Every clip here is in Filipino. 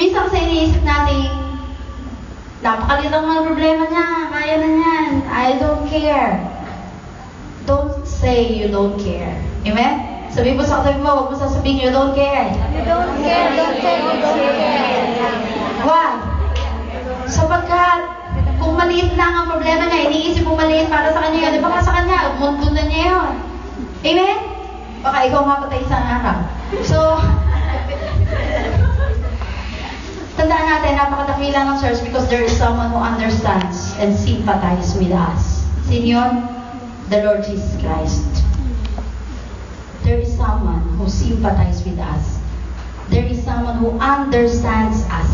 Minsan kasi iniisip natin, napakaliit ang mga problema niya, kaya na yan, I don't care. Don't say you don't care. Amen? Sabihin mo sa katabi mo, huwag mo sasabihin you don't care. You don't care, don't say you don't care. Why? Sapagkat, kung maliit lang ang problema niya, iniisip mo maliit para sa kanya yun, baka sa kanya, mundo na niya yun. Amen? Baka ikaw mapatay isang araw. So, tandaan natin, napakadakila ng church because there is someone who understands and sympathizes with us. Sino yun? The Lord Jesus Christ. There is someone who sympathizes with us. There is someone who understands us.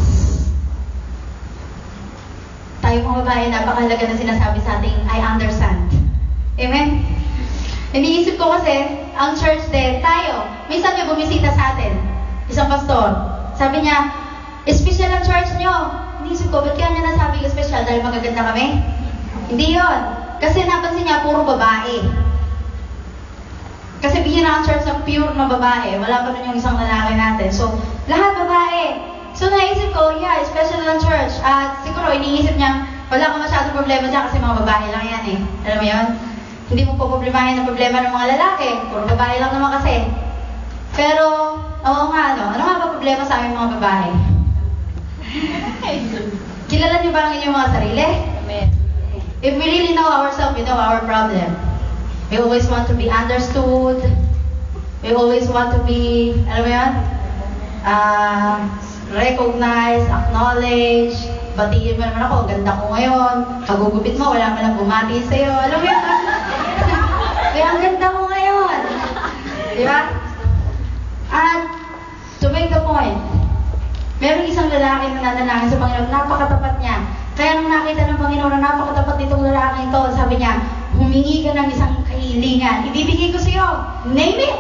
Tayo mga babae, napakahalaga na sinasabi sa ating, I understand. Amen? Iniisip ko kasi, ang church din, tayo, minsan may bumisita sa atin, isang pastor, sabi niya, special ang church nyo. Iniisip ko, ba't kaya niya nasabi special dahil magaganda kami? Hindi yun. Kasi napansin niya, puro babae. Kasi bihira ang church na pure na babae. Wala pa rin yung isang lalaki natin. So, lahat babae. So, naisip ko, yeah, special ang church. At siguro, iniisip niya, wala ka masyadong problema dyan kasi mga babae lang yan eh. Alam mo yun? Hindi mo po problemahin ang problema ng mga lalaki. Puro babae lang naman kasi. Pero, oo nga, no? Ano nga ba problema sa aming mga babae? Kilala niyo ba ang inyong mga sarili? Amen. If we really know ourselves, we know our problem. We always want to be understood. We always want to be, alam mo yan? Recognize, acknowledge. Batiin mo naman ako, ganda ko ngayon. Kagugupit mo, wala man lang bumati sa'yo. Alam mo yan? Kaya ang ganda ko ngayon. Di ba? At, to make the point, merong isang lalaki na nananangin sa Panginoon, napakatapat niya. Kaya nung nakita ng Panginoon na napakatapat nitong lalaki ito, sabi niya, humingi ka ng isang kahilingan. Ibibigay ko sa iyo. Name it!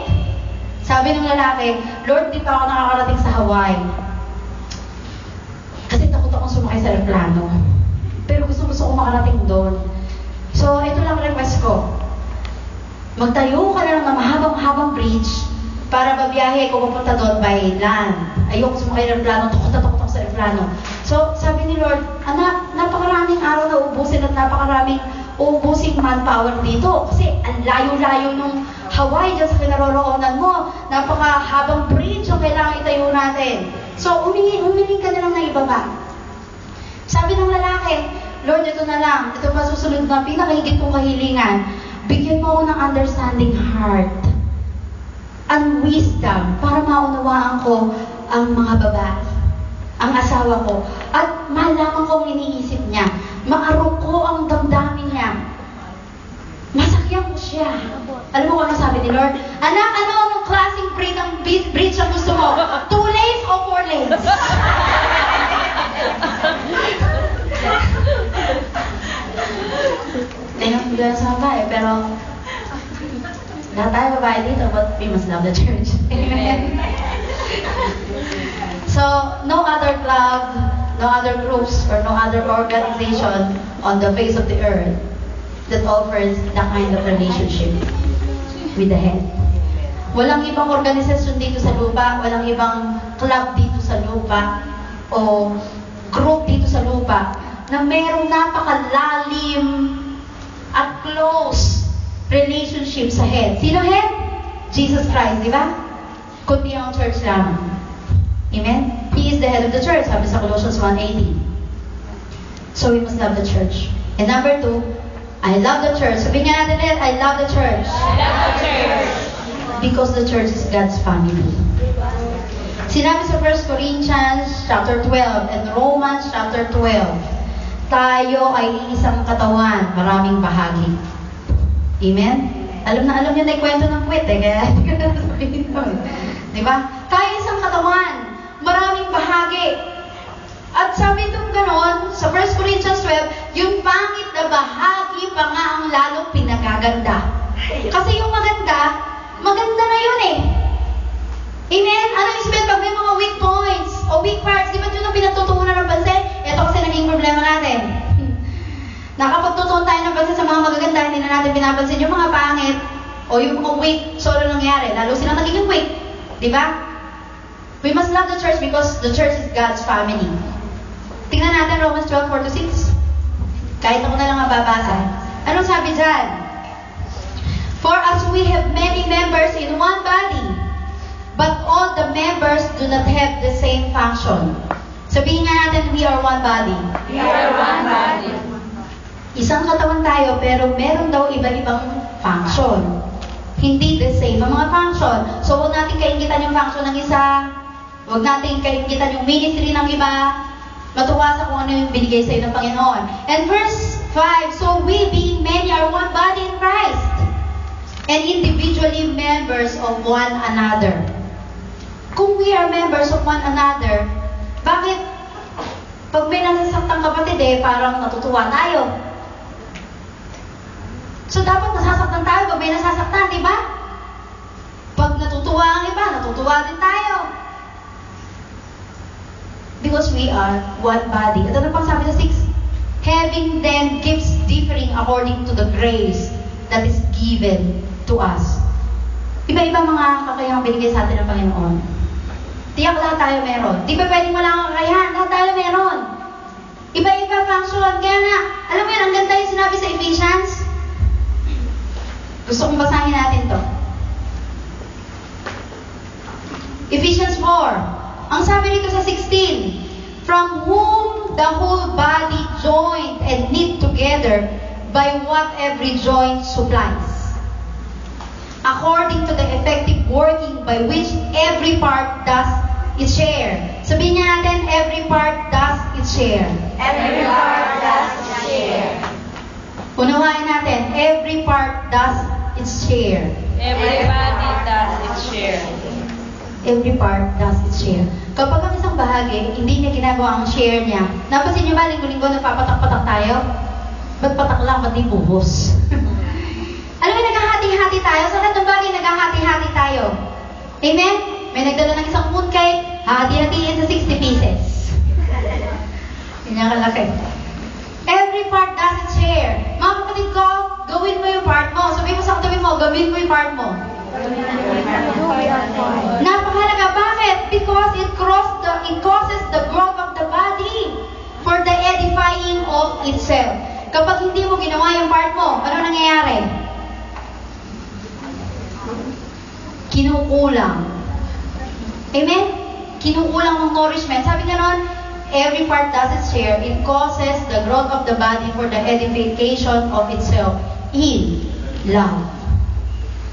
Sabi ng lalaki, Lord, di pa ako nakakarating sa Hawaii. Kasi takot akong sumakay sa aeroplano. Pero gusto ko makarating doon. So, ito lang request ko. Magtayo ka na lang ng mahabang bridge para babiyahe ko papunta doon by land. Ayoko sumakay ng aeroplano, takot ako sa aeroplano. So, sabi ni Lord, anak, napakaraming araw na ubusin at napakaraming ubusin manpower dito. Kasi ang layo-layo nung Hawaii dyan sa kinaroroonan mo. Napakahabang bridge ang kailangan itayo natin. So, humiling ka na lang ng ibaba. Sabi ng lalaki, Lord, ito na lang. Ito pa susunod na pinakahigit kong kahilingan. Bigyan mo ako ng understanding heart and wisdom para maunawaan ko ang mga babae, ang asawa ko, at malaman ko ang iniisip niya. Maarok ko ang damdamin niya. Masakyan ko siya. Alam mo kung ano sabi ni Lord? Anak, ano ang klaseng bridge ang gusto mo? 2 lanes o 4 lanes? Ngayon, hindi sa babae, pero lahat tayo babae dito, but we must love the church. Amen. So, no other club, no other groups, or no other organization on the face of the earth that offers that kind of relationship with the head. Walang ibang organisasyon dito sa lupa, walang ibang club dito sa lupa, o group dito sa lupa, na mayroong napakalalim at close relationship sa head. Sino head? Jesus Christ, di ba? Kundi ang church lamang. Amen? He is the head of the church, sabi sa Colossians 1:18. So we must love the church. And number 2, I love the church. Sabi nga natin ulit, I love the church. I love the church. Because the church is God's family. Sinabi sa 1 Corinthians chapter 12 and Romans chapter 12, tayo ay isang katawan, maraming bahagi. Amen? Alam niyo na yung kwento ng puwet eh, kaya hindi ko na sabihin ito. Diba? Tayo isang katawan, maraming bahagi. At sabi itong ganon, sa 1 Corinthians 12, yung pangit na bahagi pa nga ang lalong pinagaganda. Kasi yung maganda, maganda na yun eh. Amen? Ano yung sabihin pag may mga weak points o weak parts, di ba yun ang pinagtutuunan ng pansin? Ito kasi naging problema natin. Nakapagtutuon tayo ng pansin sa mga magaganda, hindi na natin pinapansin yung mga pangit o yung mga weak. So ano nangyari? Lalo silang nagiging weak. Di ba? We must love the church because the church is God's family. Tingnan natin Romans 12:4-6. Kahit ako na lang ang babasa. Anong sabi dyan? For as we have many members in one body, but all the members do not have the same function. Sabihin nga natin, we are one body. We are one body. Isang katawan tayo, pero meron daw iba-ibang function. Hindi the same ang mga function. So, huwag natin kaingitan yung function ng isa. Huwag natin kaingitan yung ministry ng iba. Matuwa sa kung ano yung binigay sa iyo ng Panginoon. And verse 5, so we being many are one body in Christ, and individually members of one another. Kung we are members of one another, bakit pag may nasasaktang kapatid parang natutuwa tayo? So dapat nasasaktan tayo pag may nasasaktan, di ba? Pag natutuwa ang iba, natutuwa din tayo. Because we are one body. At ano pang sabi sa 6? Having then gifts differing according to the grace that is given to us. Iba-iba mga kakayahang binigay sa atin ng Panginoon. Tiyak lahat tayo meron. Di ba pwedeng wala kang kakayahan? Lahat tayo meron. Iba-iba function. Kaya nga, alam mo yan, ang ganda yung sinabi sa Ephesians. Gusto kong basahin natin to. Ephesians 4. Ang sabi dito sa 16, from whom the whole body joined and knit together by what every joint supplies, according to the effective working by which every part does its share. Sabihin niya natin, every part does its share. Every part does its share. Unawain natin, every part does its share. Everybody does its share. Every part does its share. Kapag ang isang bahagi, hindi niya ginagawa ang share niya. Napansin niyo ba, linggo-linggo nagpapatak-patak tayo? Ba't patak lang, ba't di buhos? Alam mo, naghahati-hati tayo. Sa lahat ng bagay, naghahati-hati tayo. Amen? May nagdala ng isang mooncake, hati-hatiin sa 60 pieces. Ganyan kalaki. Every part does its share. Mga kapatid ko, gawin mo yung part mo. Sabihin mo sa katabi mo, gawin mo yung part mo. Napakahalaga. Bakit? Because it causes the growth of the body for the edifying of itself. Kapag hindi mo ginawa yung part mo, ano nangyayari? Kinukulang. Amen? Kinukulang ng nourishment. Sabi nga nun, every part does its share. It causes the growth of the body for the edification of itself in love.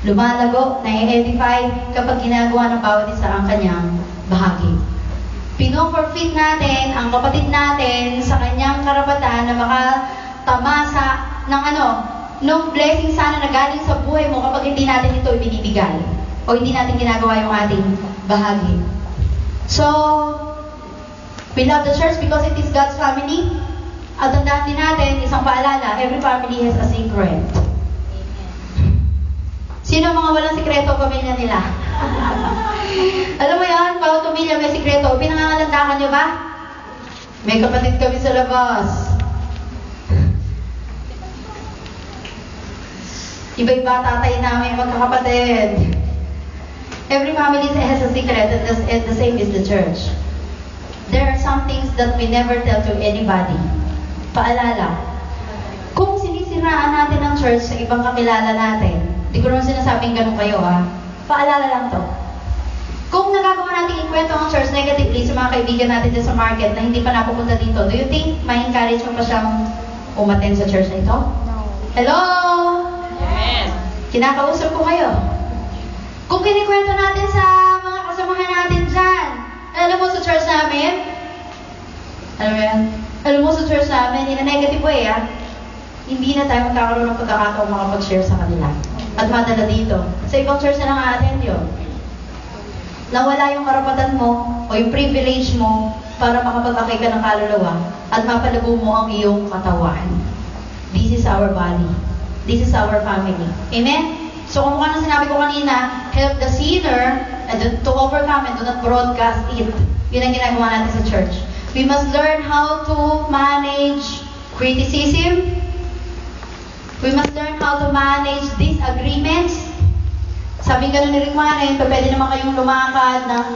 Lumalago, na-edify kapag ginagawa ng bawat isa ang kanyang bahagi. Pino-forfeit natin ang kapatid natin sa kanyang karapatan na makatamasa ng nung blessing sana na galing sa buhay mo kapag hindi natin ito ibinibigay o hindi natin ginagawa yung ating bahagi. So, we love the church because it is God's family. At tandaan din natin, isang paalala, every family has a secret. Sino mga walang sikreto pamilya nila? Alam mo yan, bawat pamilya may sikreto. Pinangangalandakan nyo ba? May kapatid kami sa labas. Iba-iba tatay namin magkakapatid. Every family has a secret and the same is the church. There are some things that we never tell to anybody. Paalala, kung sinisiraan natin ang church sa ibang kakilala natin, di ko naman sinasabing ganun kayo paalala lang to. Kung nagagawa natin ikwento ang church negatively sa mga kaibigan natin dyan sa market na hindi pa napupunta dito, do you think may encourage mo pa siyang umattend sa church na ito? No. Hello? Amen. Kinakausap ko kayo. Kung kinikwento natin sa mga kasamahan natin dyan, alam mo sa church namin, alam mo sa church namin, in a negative way hindi na tayo magkakaroon ng pagkakataong makapag-share sa kanila. At madala dito. Sa ibang church na nang-a-attend yun. Nawala yung karapatan mo o yung privilege mo para makapag-akay ka ng kaluluwa at mapalago mo ang iyong katawan. This is our body. This is our family. Amen? So kung ano sinabi ko kanina, help the sinner and to overcome and do not broadcast it. Yun ang ginagawa natin sa church. We must learn how to manage criticism. We must learn how to manage disagreements. Sabi ganun ni Rick Warren, pwede naman kayong lumakad ng